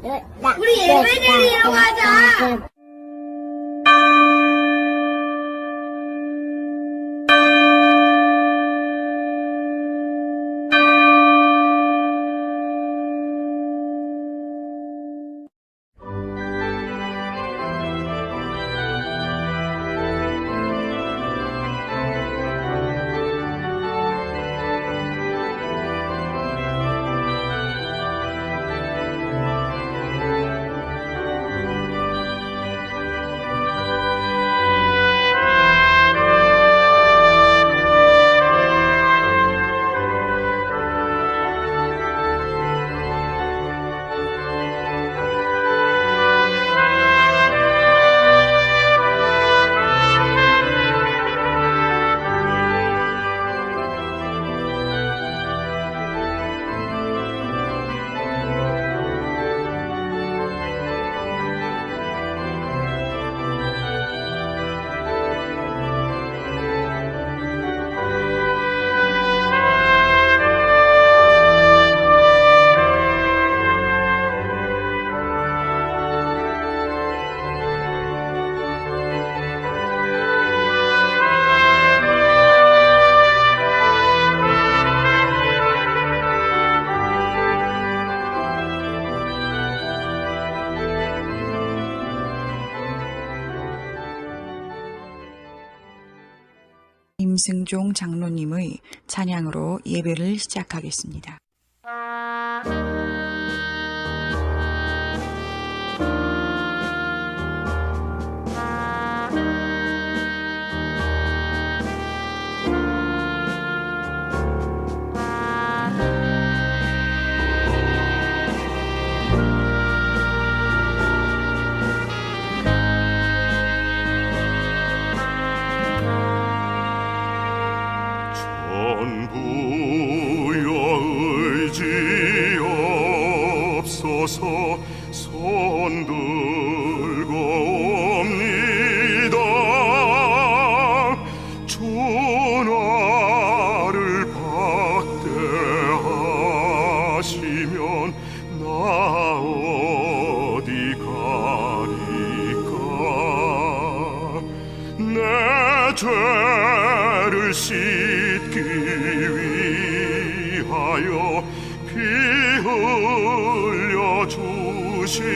우리 예배 드리러 가자. 임승종 장로님의 찬양으로 예배를 시작하겠습니다. 손 들고 옵니다. 주 나를 박대하시면 나 어디 가리까. 내 죄를 씻기 위하여 피 흘려 주시니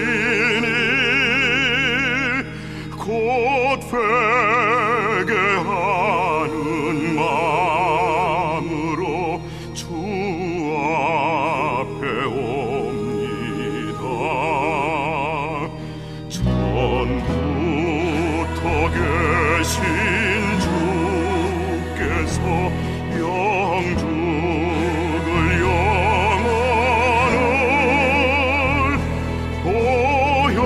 곧 회개하는 마음으로 주 앞에 옵니다. 전부터 계신 주께서 영죽을 영원을 보여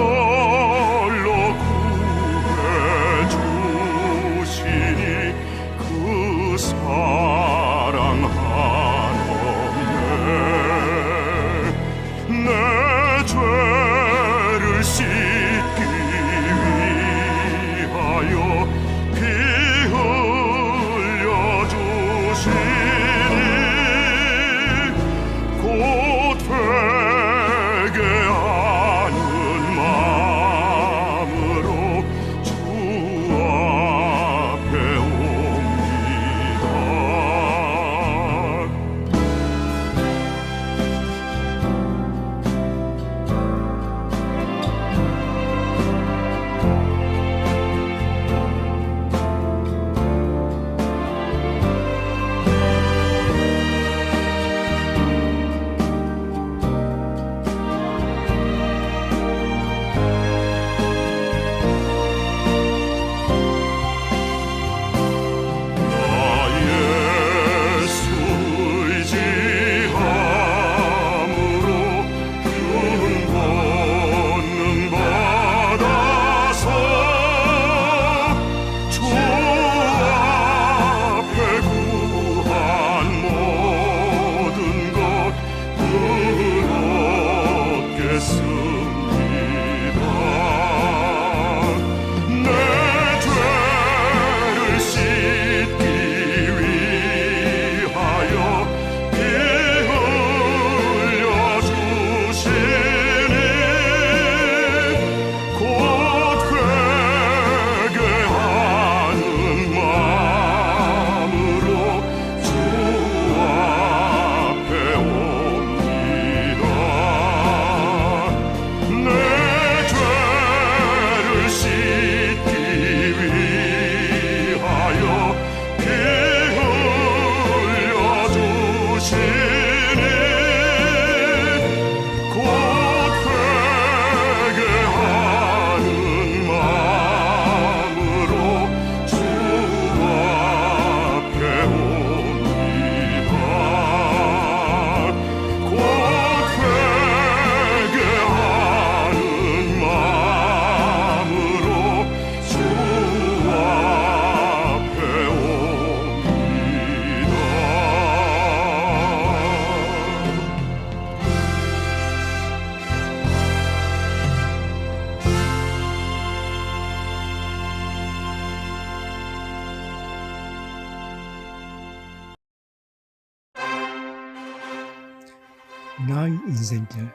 나의 인생길,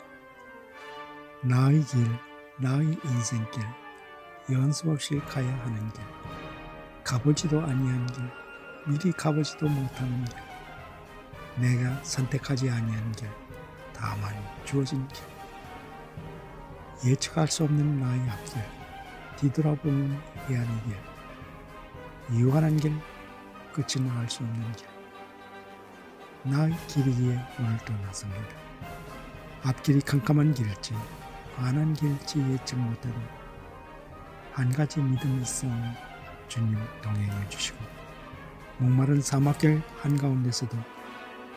나의 길, 나의 인생길, 연습 없이 가야 하는 길, 가보지도 아니한 길, 미리 가보지도 못하는 길, 내가 선택하지 아니한 길, 다만 주어진 길, 예측할 수 없는 나의 앞길, 뒤돌아보면 해안의 길, 유한한 길, 끝은 알 수 없는 길, 나의 길이기에 오늘도 나섭니다. 앞길이 캄캄한 길일지 환한 길일지 예측 못해도 한 가지 믿음이 있사오니 주님 동행해 주시고, 목마른 사막길 한가운데서도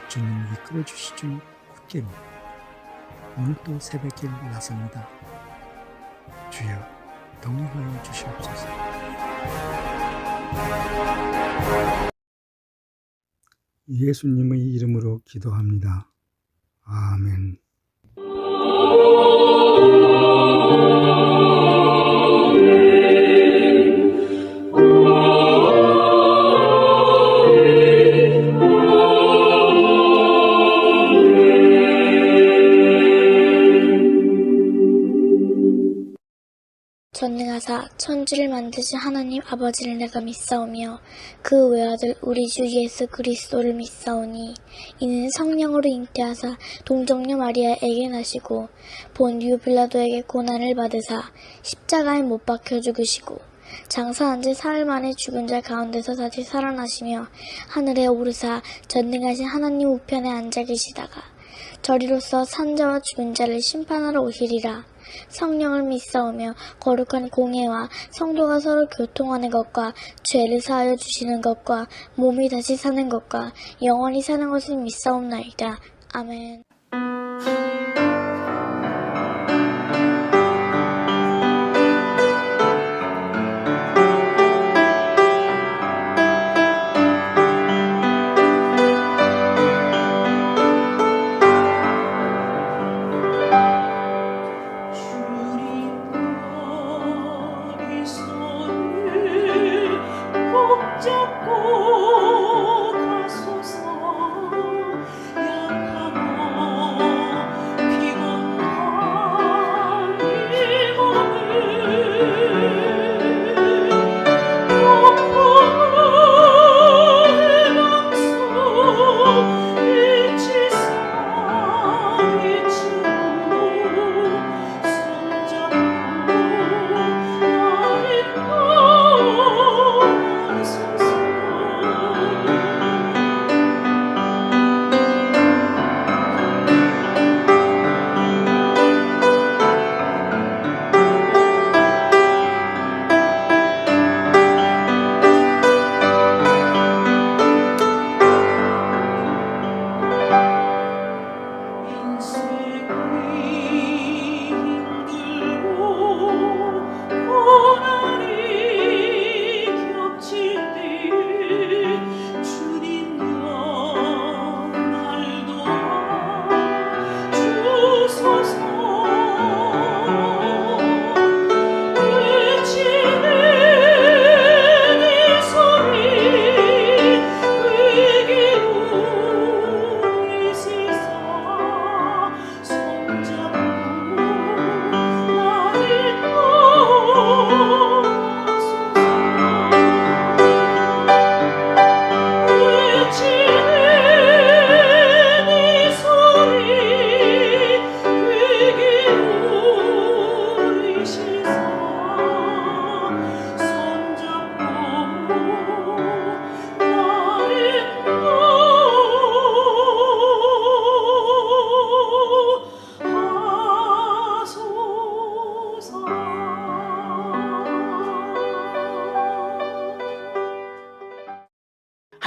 주님 이끌어 주실 줄 굳게 믿고 오늘도 새벽길 나섭니다. 주여 동행하여 주시옵소서. 예수님의 이름으로 기도합니다. 아멘. 전능하사 천지를 만드신 하나님 아버지를 내가 믿사오며 그 외아들 우리 주 예수 그리스도를 믿사오니 이는 성령으로 잉태하사 동정녀 마리아에게 나시고 본디오 빌라도에게 고난을 받으사 십자가에 못 박혀 죽으시고 장사한 지 사흘 만에 죽은 자 가운데서 다시 살아나시며 하늘에 오르사 전능하신 하나님 우편에 앉아 계시다가 저리로서 산자와 죽은 자를 심판하러 오시리라. 성령을 믿사오며 거룩한 공예와 성도가 서로 교통하는 것과 죄를 사하여 주시는 것과 몸이 다시 사는 것과 영원히 사는 것을 믿사옵나이다. 아멘.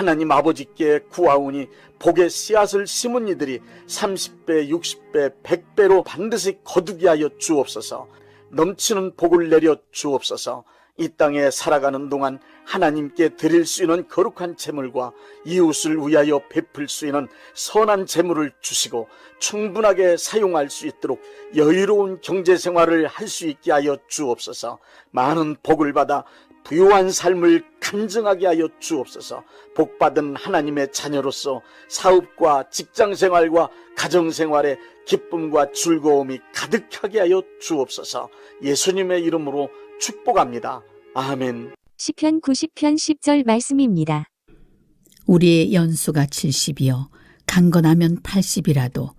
하나님 아버지께 구하오니 복의 씨앗을 심은 이들이 30배, 60배, 100배로 반드시 거두게 하여 주옵소서. 넘치는 복을 내려 주옵소서. 이 땅에 살아가는 동안 하나님께 드릴 수 있는 거룩한 재물과 이웃을 위하여 베풀 수 있는 선한 재물을 주시고 충분하게 사용할 수 있도록 여유로운 경제생활을 할 수 있게 하여 주옵소서. 많은 복을 받아 부유한 삶을 간증하게 하여 주옵소서. 복받은 하나님의 자녀로서 사업과 직장생활과 가정생활에 기쁨과 즐거움이 가득하게 하여 주옵소서. 예수님의 이름으로 축복합니다. 아멘. 시편 90편 10절 말씀입니다. 우리의 연수가 70이요 강건하면 80이라도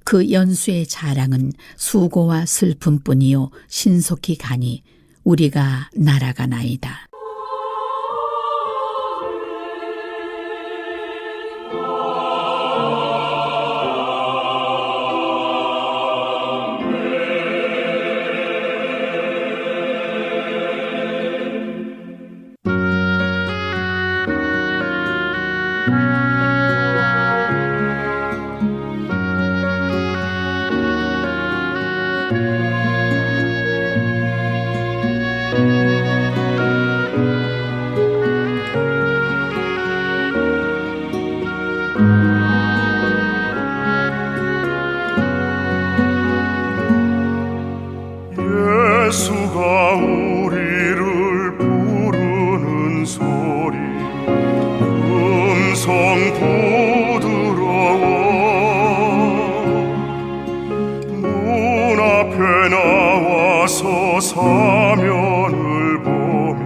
그 연수의 자랑은 수고와 슬픔뿐이요 신속히 가니 우리가 날아가나이다. 예수가 우리를 부르는 소리 음성 부드러워 문 앞에 나와서 사면을 보며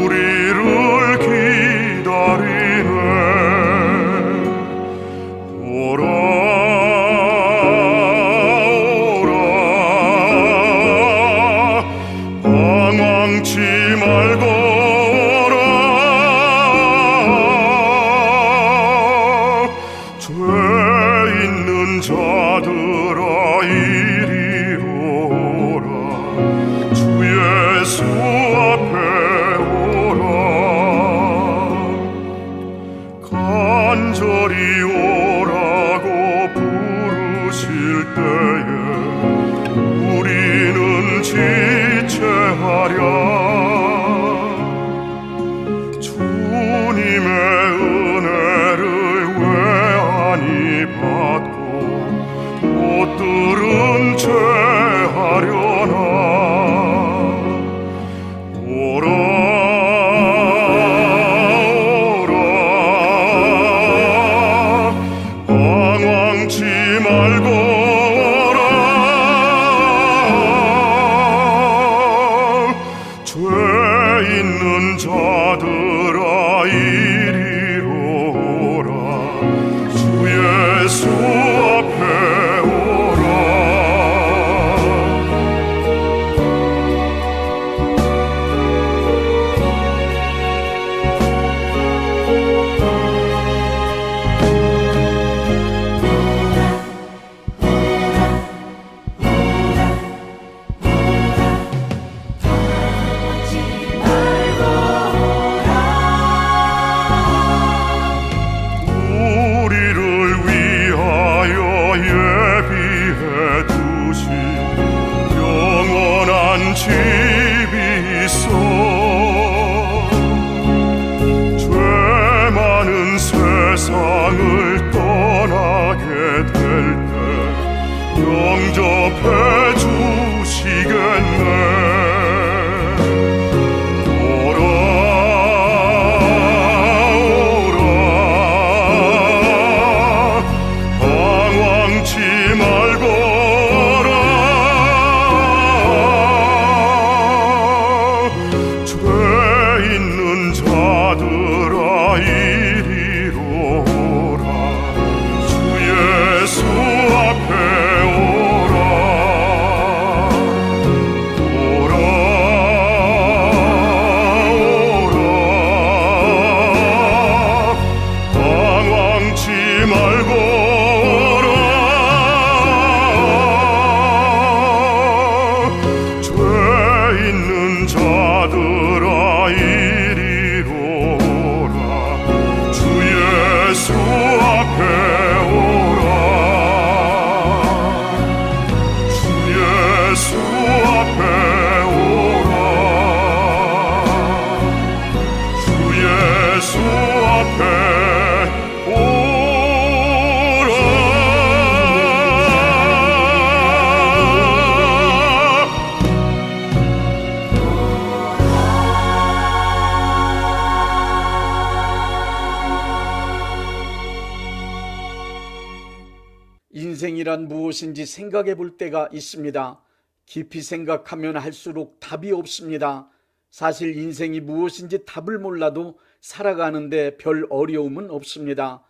우리를 기다리네. 오라 방황치 말고 오라. 죄 있는 자들아 이리로 오라. 주 예수 앞에 오라. 간절히 오라고 부르실 때에 우리는 지체하랴. 주님의 은혜를 왜 아니 받고 못 들은 채 하려나. 오라 오라 방황치 말고 오라. 죄 있는 자들아 이리로 오라. 주 예수 앞에 오라. 우리를 위하여 예비해 두신 영원한 집이 있어. 죄 많은 세상을 떠나게 될 때 영접해 주시겠네. 방황치 말고 오라. 인생이란 무엇인지 생각해 볼 때가 있습니다. 깊이 생각하면 할수록 답이 없습니다. 사실 인생이 무엇인지 답을 몰라도 살아가는데 별 어려움은 없습니다.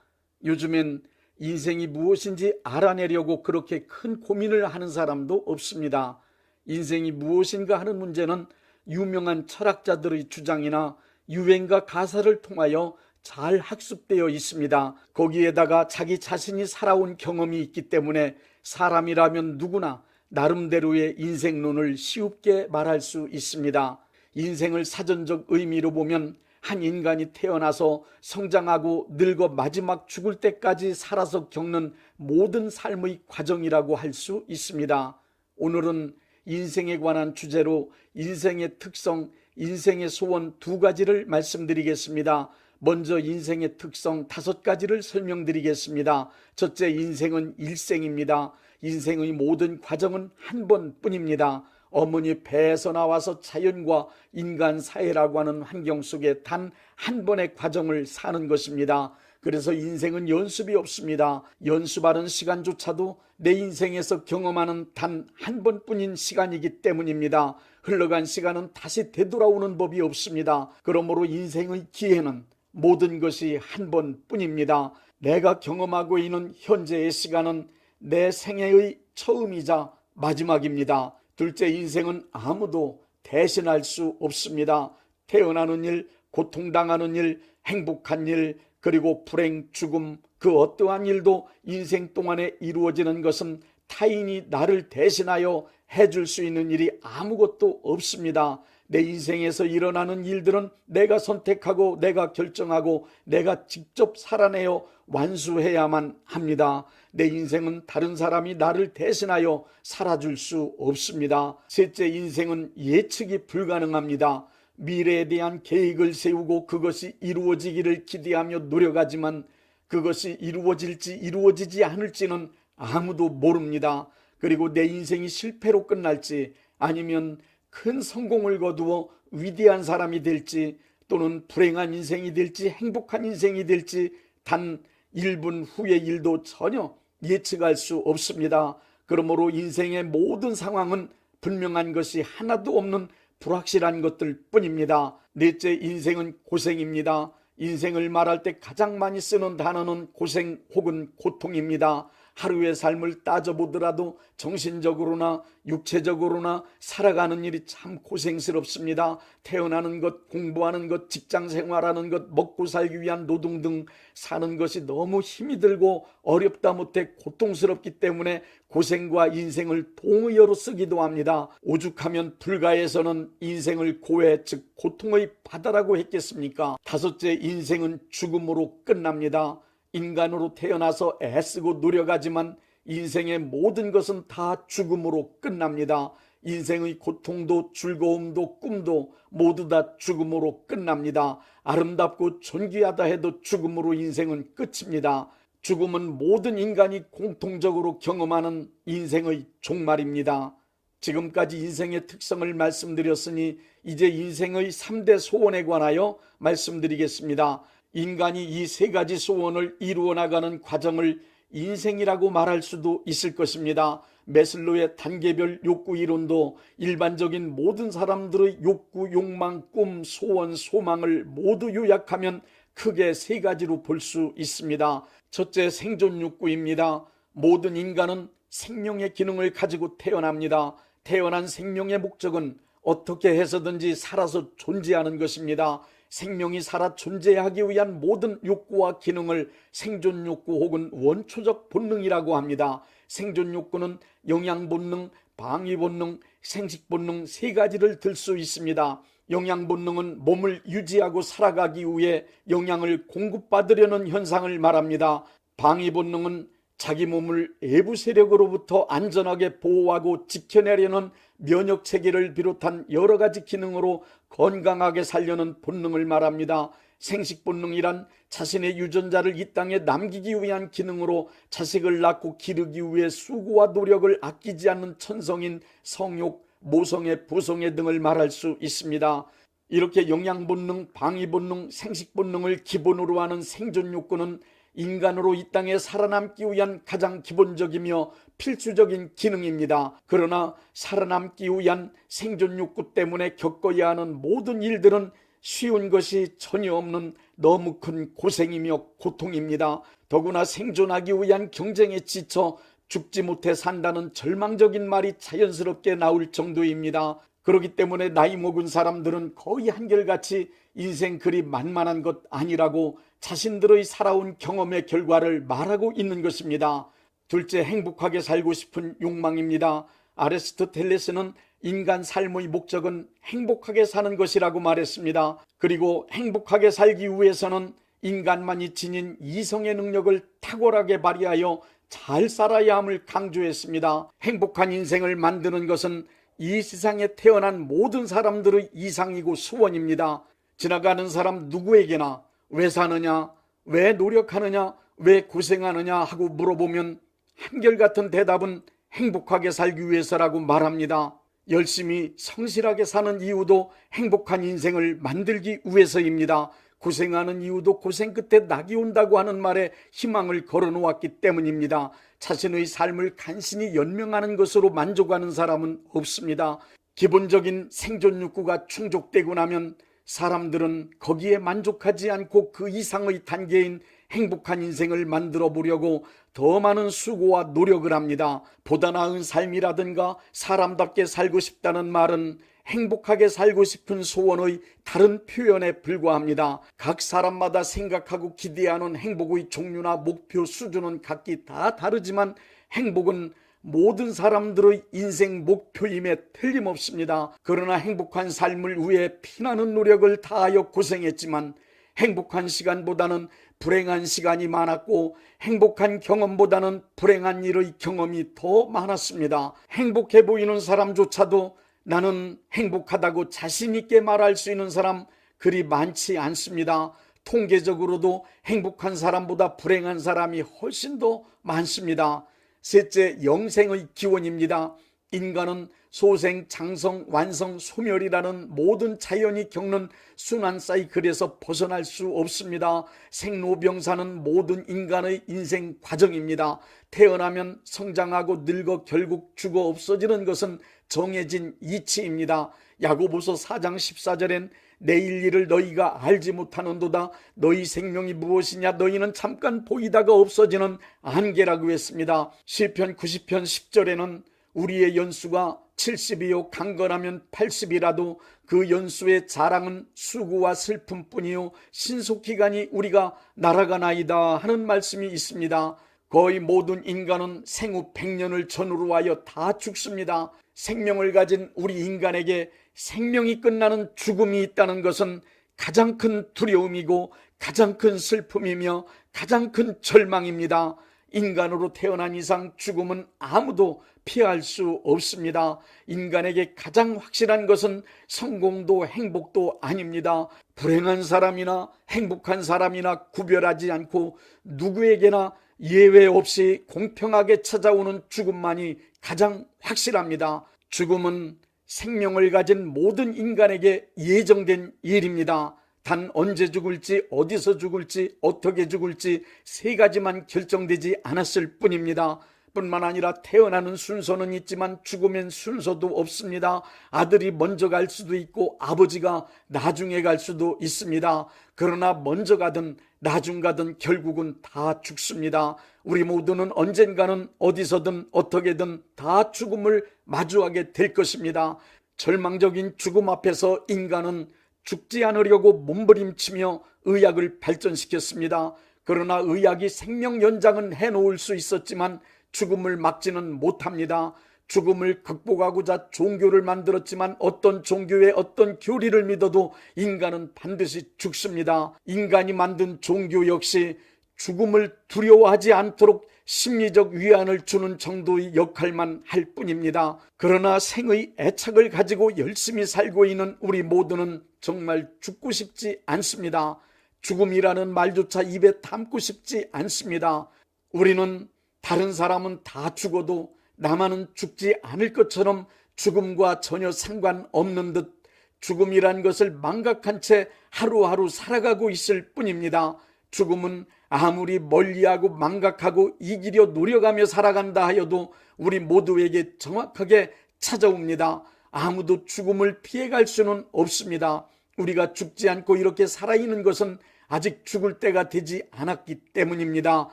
요즘엔 인생이 무엇인지 알아내려고 그렇게 큰 고민을 하는 사람도 없습니다. 인생이 무엇인가 하는 문제는 유명한 철학자들의 주장이나 유행가 가사를 통하여 잘 학습되어 있습니다. 거기에다가 자기 자신이 살아온 경험이 있기 때문에 사람이라면 누구나 나름대로의 인생론을 쉽게 말할 수 있습니다. 인생을 사전적 의미로 보면 한 인간이 태어나서 성장하고 늙어 마지막 죽을 때까지 살아서 겪는 모든 삶의 과정이라고 할 수 있습니다. 오늘은 인생에 관한 주제로 인생의 특성, 인생의 소원 2가지를 말씀드리겠습니다. 먼저 인생의 특성 5가지를 설명드리겠습니다. 첫째, 인생은 일생입니다. 인생의 모든 과정은 한 번뿐입니다. 어머니 배에서 나와서 자연과 인간 사회라고 하는 환경 속에 단 한 번의 과정을 사는 것입니다. 그래서 인생은 연습이 없습니다. 연습하는 시간조차도 내 인생에서 경험하는 단 한 번뿐인 시간이기 때문입니다. 흘러간 시간은 다시 되돌아오는 법이 없습니다. 그러므로 인생의 기회는 모든 것이 한 번뿐입니다. 내가 경험하고 있는 현재의 시간은 내 생애의 처음이자 마지막입니다. 둘째, 인생은 아무도 대신할 수 없습니다. 태어나는 일, 고통당하는 일, 행복한 일, 그리고 불행, 죽음, 그 어떠한 일도 인생 동안에 이루어지는 것은 타인이 나를 대신하여 해줄 수 있는 일이 아무것도 없습니다. 내 인생에서 일어나는 일들은 내가 선택하고 내가 결정하고 내가 직접 살아내어 완수해야만 합니다. 내 인생은 다른 사람이 나를 대신하여 살아줄 수 없습니다. 셋째, 인생은 예측이 불가능합니다. 미래에 대한 계획을 세우고 그것이 이루어지기를 기대하며 노력하지만 그것이 이루어질지 이루어지지 않을지는 아무도 모릅니다. 그리고 내 인생이 실패로 끝날지 아니면 큰 성공을 거두어 위대한 사람이 될지 또는 불행한 인생이 될지 행복한 인생이 될지 단 1분 후의 일도 전혀 예측할 수 없습니다. 그러므로 인생의 모든 상황은 분명한 것이 하나도 없는 불확실한 것들 뿐입니다. 넷째, 인생은 고생입니다. 인생을 말할 때 가장 많이 쓰는 단어는 고생 혹은 고통입니다. 하루의 삶을 따져보더라도 정신적으로나 육체적으로나 살아가는 일이 참 고생스럽습니다. 태어나는 것, 공부하는 것, 직장생활하는 것, 먹고 살기 위한 노동 등 사는 것이 너무 힘이 들고 어렵다 못해 고통스럽기 때문에 고생과 인생을 동의어로 쓰기도 합니다. 오죽하면 불가에서는 인생을 고해, 즉 고통의 바다라고 했겠습니까? 다섯째, 인생은 죽음으로 끝납니다. 인간으로 태어나서 애쓰고 노력하지만 인생의 모든 것은 다 죽음으로 끝납니다. 인생의 고통도 즐거움도 꿈도 모두 다 죽음으로 끝납니다. 아름답고 존귀하다 해도 죽음으로 인생은 끝입니다. 죽음은 모든 인간이 공통적으로 경험하는 인생의 종말입니다. 지금까지 인생의 특성을 말씀드렸으니 이제 인생의 3대 소원에 관하여 말씀드리겠습니다. 인간이 이 3가지 소원을 이루어 나가는 과정을 인생이라고 말할 수도 있을 것입니다. 매슬로의 단계별 욕구 이론도 일반적인 모든 사람들의 욕구, 욕망, 꿈, 소원, 소망을 모두 요약하면 크게 3가지로 볼 수 있습니다. 첫째, 생존 욕구입니다. 모든 인간은 생명의 기능을 가지고 태어납니다. 태어난 생명의 목적은 어떻게 해서든지 살아서 존재하는 것입니다. 생명이 살아 존재하기 위한 모든 욕구와 기능을 생존 욕구 혹은 원초적 본능이라고 합니다. 생존 욕구는 영양 본능, 방위 본능, 생식 본능 3가지를 들 수 있습니다. 영양 본능은 몸을 유지하고 살아가기 위해 영양을 공급받으려는 현상을 말합니다. 방위 본능은 자기 몸을 외부 세력으로부터 안전하게 보호하고 지켜내려는 면역 체계를 비롯한 여러 가지 기능으로 건강하게 살려는 본능을 말합니다. 생식 본능이란 자신의 유전자를 이 땅에 남기기 위한 기능으로 자식을 낳고 기르기 위해 수고와 노력을 아끼지 않는 천성인 성욕, 모성애, 부성애 등을 말할 수 있습니다. 이렇게 영양 본능, 방위 본능, 생식 본능을 기본으로 하는 생존 욕구는 인간으로 이 땅에 살아남기 위한 가장 기본적이며 필수적인 기능입니다. 그러나 살아남기 위한 생존 욕구 때문에 겪어야 하는 모든 일들은 쉬운 것이 전혀 없는 너무 큰 고생이며 고통입니다. 더구나 생존하기 위한 경쟁에 지쳐 죽지 못해 산다는 절망적인 말이 자연스럽게 나올 정도입니다. 그렇기 때문에 나이 먹은 사람들은 거의 한결같이 인생 그리 만만한 것 아니라고 자신들의 살아온 경험의 결과를 말하고 있는 것입니다. 둘째, 행복하게 살고 싶은 욕망입니다. 아리스토텔레스는 인간 삶의 목적은 행복하게 사는 것이라고 말했습니다. 그리고 행복하게 살기 위해서는 인간만이 지닌 이성의 능력을 탁월하게 발휘하여 잘 살아야 함을 강조했습니다. 행복한 인생을 만드는 것은 이 세상에 태어난 모든 사람들의 이상이고 소원입니다. 지나가는 사람 누구에게나 왜 사느냐, 왜 노력하느냐, 왜 고생하느냐 하고 물어보면 한결같은 대답은 행복하게 살기 위해서라고 말합니다. 열심히 성실하게 사는 이유도 행복한 인생을 만들기 위해서입니다. 고생하는 이유도 고생 끝에 낙이 온다고 하는 말에 희망을 걸어놓았기 때문입니다. 자신의 삶을 간신히 연명하는 것으로 만족하는 사람은 없습니다. 기본적인 생존 욕구가 충족되고 나면 사람들은 거기에 만족하지 않고 그 이상의 단계인 행복한 인생을 만들어 보려고 더 많은 수고와 노력을 합니다. 보다 나은 삶이라든가 사람답게 살고 싶다는 말은 행복하게 살고 싶은 소원의 다른 표현에 불과합니다. 각 사람마다 생각하고 기대하는 행복의 종류나 목표 수준은 각기 다 다르지만 행복은 모든 사람들의 인생 목표임에 틀림없습니다. 그러나 행복한 삶을 위해 피나는 노력을 다하여 고생했지만 행복한 시간보다는 불행한 시간이 많았고 행복한 경험보다는 불행한 일의 경험이 더 많았습니다. 행복해 보이는 사람조차도 나는 행복하다고 자신 있게 말할 수 있는 사람 그리 많지 않습니다. 통계적으로도 행복한 사람보다 불행한 사람이 훨씬 더 많습니다. 셋째, 영생의 기원입니다. 인간은 소생, 장성, 완성, 소멸이라는 모든 자연이 겪는 순환 사이클에서 벗어날 수 없습니다. 생로병사는 모든 인간의 인생 과정입니다. 태어나면 성장하고 늙어 결국 죽어 없어지는 것은 정해진 이치입니다. 야고보서 4장 14절엔 내일 일을 너희가 알지 못하는도다. 너희 생명이 무엇이냐? 너희는 잠깐 보이다가 없어지는 안개라고 했습니다. 시편 90편 10절에는 우리의 연수가 70이요 강건하면 80이라도 그 연수의 자랑은 수고와 슬픔뿐이요 신속히가니 우리가 날아가나이다 하는 말씀이 있습니다. 거의 모든 인간은 생후 100년을 전후로 하여 다 죽습니다. 생명을 가진 우리 인간에게 생명이 끝나는 죽음이 있다는 것은 가장 큰 두려움이고 가장 큰 슬픔이며 가장 큰 절망입니다. 인간으로 태어난 이상 죽음은 아무도 피할 수 없습니다. 인간에게 가장 확실한 것은 성공도 행복도 아닙니다. 불행한 사람이나 행복한 사람이나 구별하지 않고 누구에게나 예외 없이 공평하게 찾아오는 죽음만이 가장 확실합니다. 죽음은 생명을 가진 모든 인간에게 예정된 일입니다. 단 언제 죽을지, 어디서 죽을지, 어떻게 죽을지 세 가지만 결정되지 않았을 뿐입니다. 뿐만 아니라 태어나는 순서는 있지만 죽으면 순서도 없습니다. 아들이 먼저 갈 수도 있고 아버지가 나중에 갈 수도 있습니다. 그러나 먼저 가든 나중 가든 결국은 다 죽습니다. 우리 모두는 언젠가는 어디서든 어떻게든 다 죽음을 마주하게 될 것입니다. 절망적인 죽음 앞에서 인간은 죽지 않으려고 몸부림치며 의학을 발전시켰습니다. 그러나 의학이 생명 연장은 해놓을 수 있었지만 죽음을 막지는 못합니다. 죽음을 극복하고자 종교를 만들었지만 어떤 종교의 어떤 교리를 믿어도 인간은 반드시 죽습니다. 인간이 만든 종교 역시 죽음을 두려워하지 않도록 심리적 위안을 주는 정도의 역할만 할 뿐입니다. 그러나 생의 애착을 가지고 열심히 살고 있는 우리 모두는 정말 죽고 싶지 않습니다. 죽음이라는 말조차 입에 담고 싶지 않습니다. 우리는 다른 사람은 다 죽어도 나만은 죽지 않을 것처럼 죽음과 전혀 상관없는 듯 죽음이란 것을 망각한 채 하루하루 살아가고 있을 뿐입니다. 죽음은 아무리 멀리하고 망각하고 이기려 노력하며 살아간다 하여도 우리 모두에게 정확하게 찾아옵니다. 아무도 죽음을 피해갈 수는 없습니다. 우리가 죽지 않고 이렇게 살아있는 것은 아직 죽을 때가 되지 않았기 때문입니다.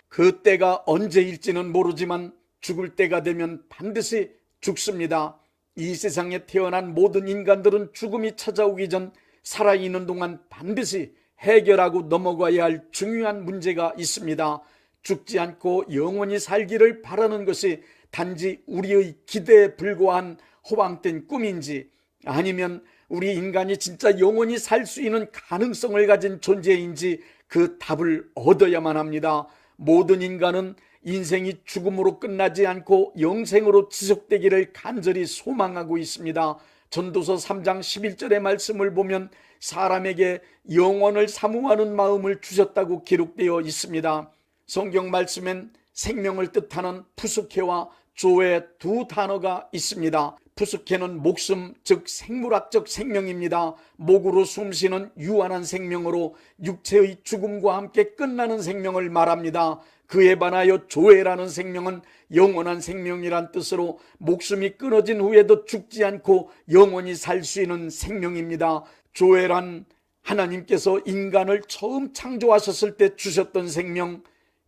그 때가 언제일지는 모르지만 죽을 때가 되면 반드시 죽습니다. 이 세상에 태어난 모든 인간들은 죽음이 찾아오기 전 살아있는 동안 반드시 해결하고 넘어가야 할 중요한 문제가 있습니다. 죽지 않고 영원히 살기를 바라는 것이 단지 우리의 기대에 불과한 허황된 꿈인지, 아니면 우리 인간이 진짜 영원히 살 수 있는 가능성을 가진 존재인지 그 답을 얻어야만 합니다. 모든 인간은 인생이 죽음으로 끝나지 않고 영생으로 지속되기를 간절히 소망하고 있습니다. 전도서 3장 11절의 말씀을 보면 사람에게 영원을 사모하는 마음을 주셨다고 기록되어 있습니다. 성경 말씀엔 생명을 뜻하는 푸스케와 조의 두 단어가 있습니다. 푸스케는 목숨, 즉 생물학적 생명입니다. 목으로 숨쉬는 유한한 생명으로 육체의 죽음과 함께 끝나는 생명을 말합니다. 그에 반하여 조에라는 생명은 영원한 생명이란 뜻으로 목숨이 끊어진 후에도 죽지 않고 영원히 살 수 있는 생명입니다. 조에란 하나님께서 인간을 처음 창조하셨을 때 주셨던 생명,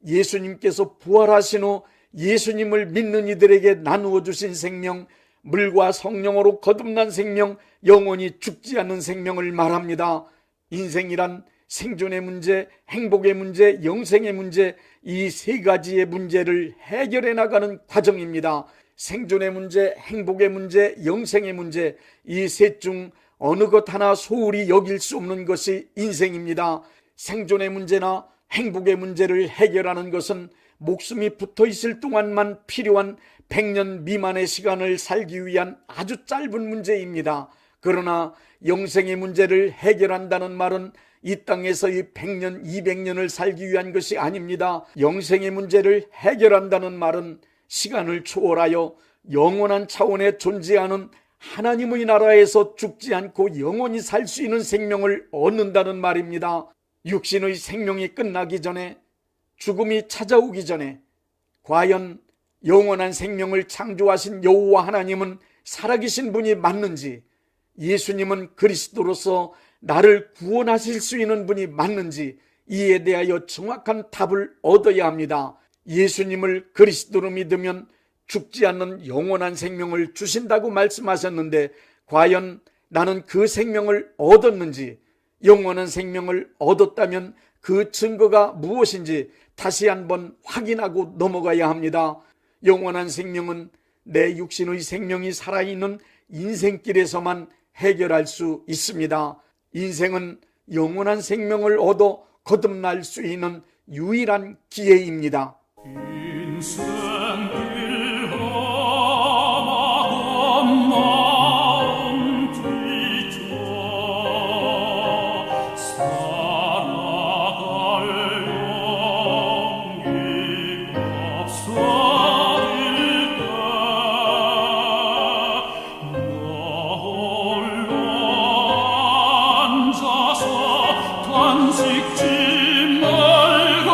예수님께서 부활하신 후 예수님을 믿는 이들에게 나누어 주신 생명, 물과 성령으로 거듭난 생명, 영원히 죽지 않는 생명을 말합니다. 인생이란 생존의 문제, 행복의 문제, 영생의 문제, 이 세 가지의 문제를 해결해 나가는 과정입니다. 생존의 문제, 행복의 문제, 영생의 문제, 이 셋 중 어느 것 하나 소홀히 여길 수 없는 것이 인생입니다. 생존의 문제나 행복의 문제를 해결하는 것은 목숨이 붙어 있을 동안만 필요한 100년 미만의 시간을 살기 위한 아주 짧은 문제입니다. 그러나 영생의 문제를 해결한다는 말은 이 땅에서 이 100년, 200년을 살기 위한 것이 아닙니다. 영생의 문제를 해결한다는 말은 시간을 초월하여 영원한 차원에 존재하는 하나님의 나라에서 죽지 않고 영원히 살 수 있는 생명을 얻는다는 말입니다. 육신의 생명이 끝나기 전에, 죽음이 찾아오기 전에 과연 영원한 생명을 창조하신 여호와 하나님은 살아계신 분이 맞는지, 예수님은 그리스도로서 나를 구원하실 수 있는 분이 맞는지, 이에 대하여 정확한 답을 얻어야 합니다. 예수님을 그리스도로 믿으면 죽지 않는 영원한 생명을 주신다고 말씀하셨는데, 과연 나는 그 생명을 얻었는지, 영원한 생명을 얻었다면 그 증거가 무엇인지 다시 한번 확인하고 넘어가야 합니다. 영원한 생명은 내 육신의 생명이 살아있는 인생길에서만 해결할 수 있습니다. 인생은 영원한 생명을 얻어 거듭날 수 있는 유일한 기회입니다. 단식지 말고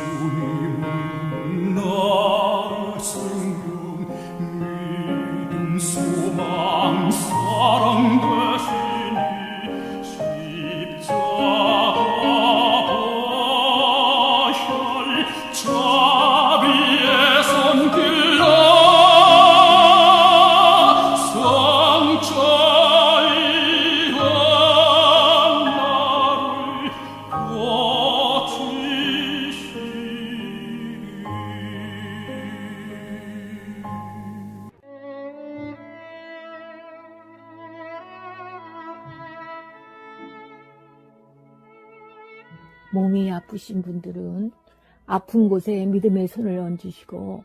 예수님은 나의 생명, 믿음, 소망, 사랑 되시니 십자가 자비의 손길로 성자이한 나를 몸이 아프신 분들은 아픈 곳에 믿음의 손을 얹으시고,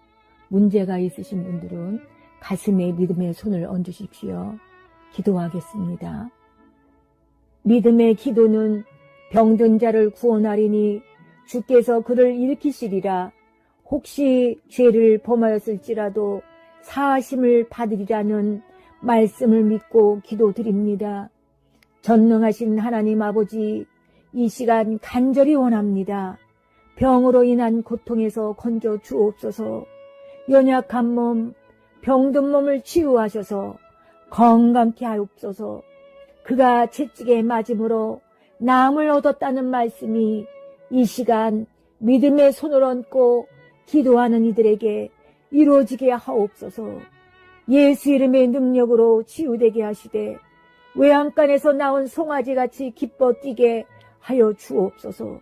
문제가 있으신 분들은 가슴에 믿음의 손을 얹으십시오. 기도하겠습니다. 믿음의 기도는 병든 자를 구원하리니 주께서 그를 일으키시리라. 혹시 죄를 범하였을지라도 사하심을 받으리라는 말씀을 믿고 기도드립니다. 전능하신 하나님 아버지, 이 시간 간절히 원합니다. 병으로 인한 고통에서 건져 주옵소서. 연약한 몸, 병든 몸을 치유하셔서 건강케 하옵소서. 그가 채찍에 맞음으로 나음을 얻었다는 말씀이 이 시간 믿음의 손을 얹고 기도하는 이들에게 이루어지게 하옵소서. 예수 이름의 능력으로 치유되게 하시되 외양간에서 나온 송아지같이 기뻐 뛰게 하여 주옵소서.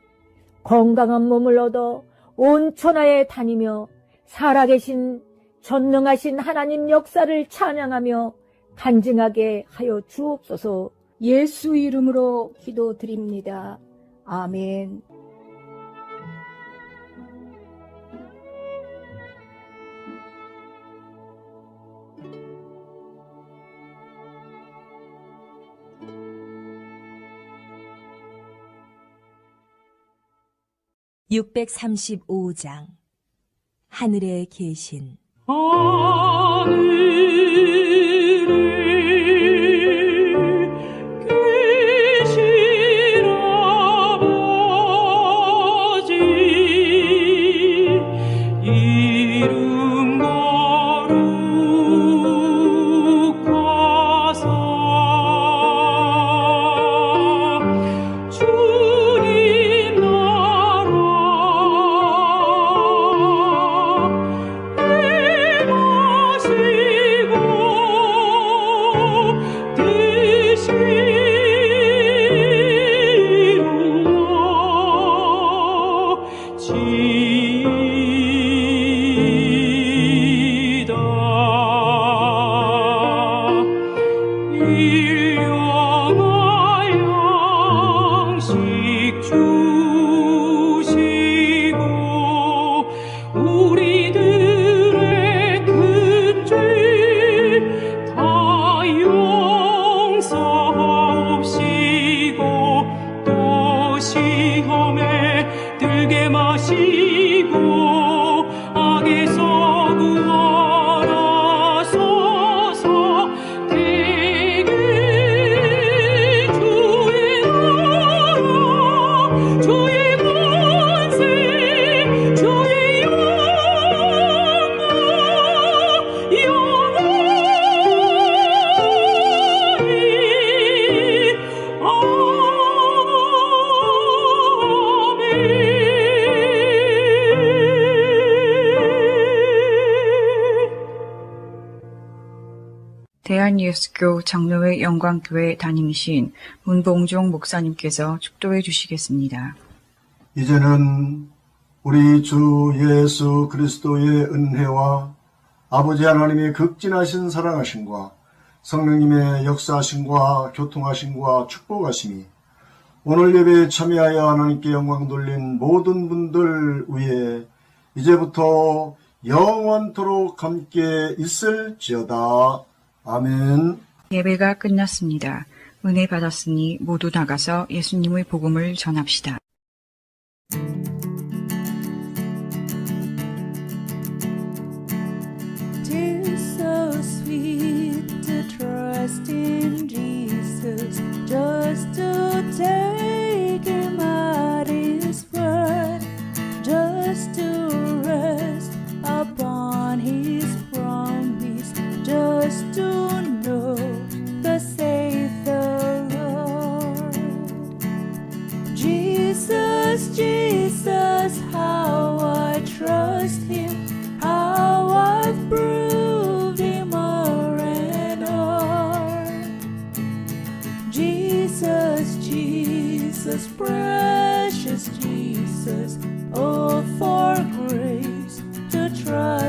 건강한 몸을 얻어 온 천하에 다니며 살아계신 전능하신 하나님 역사를 찬양하며 간증하게 하여 주옵소서. 예수 이름으로 기도드립니다. 아멘. (635장) 하늘에 계신 대한예수교 장로회 영광교회 담임이신 문봉종 목사님께서 축도해 주시겠습니다. 이제는 우리 주 예수 그리스도의 은혜와 아버지 하나님의 극진하신 사랑하심과 성령님의 역사하심과 교통하심과 축복하심이 오늘 예배에 참여하여 하나님께 영광 돌린 모든 분들 위에 이제부터 영원토록 함께 있을지어다. 아멘. 예배가 끝났습니다. 은혜 받았으니 모두 나가서 예수님의 복음을 전합시다. Tis so sweet to trust in Jesus, precious Jesus, oh, for grace to trust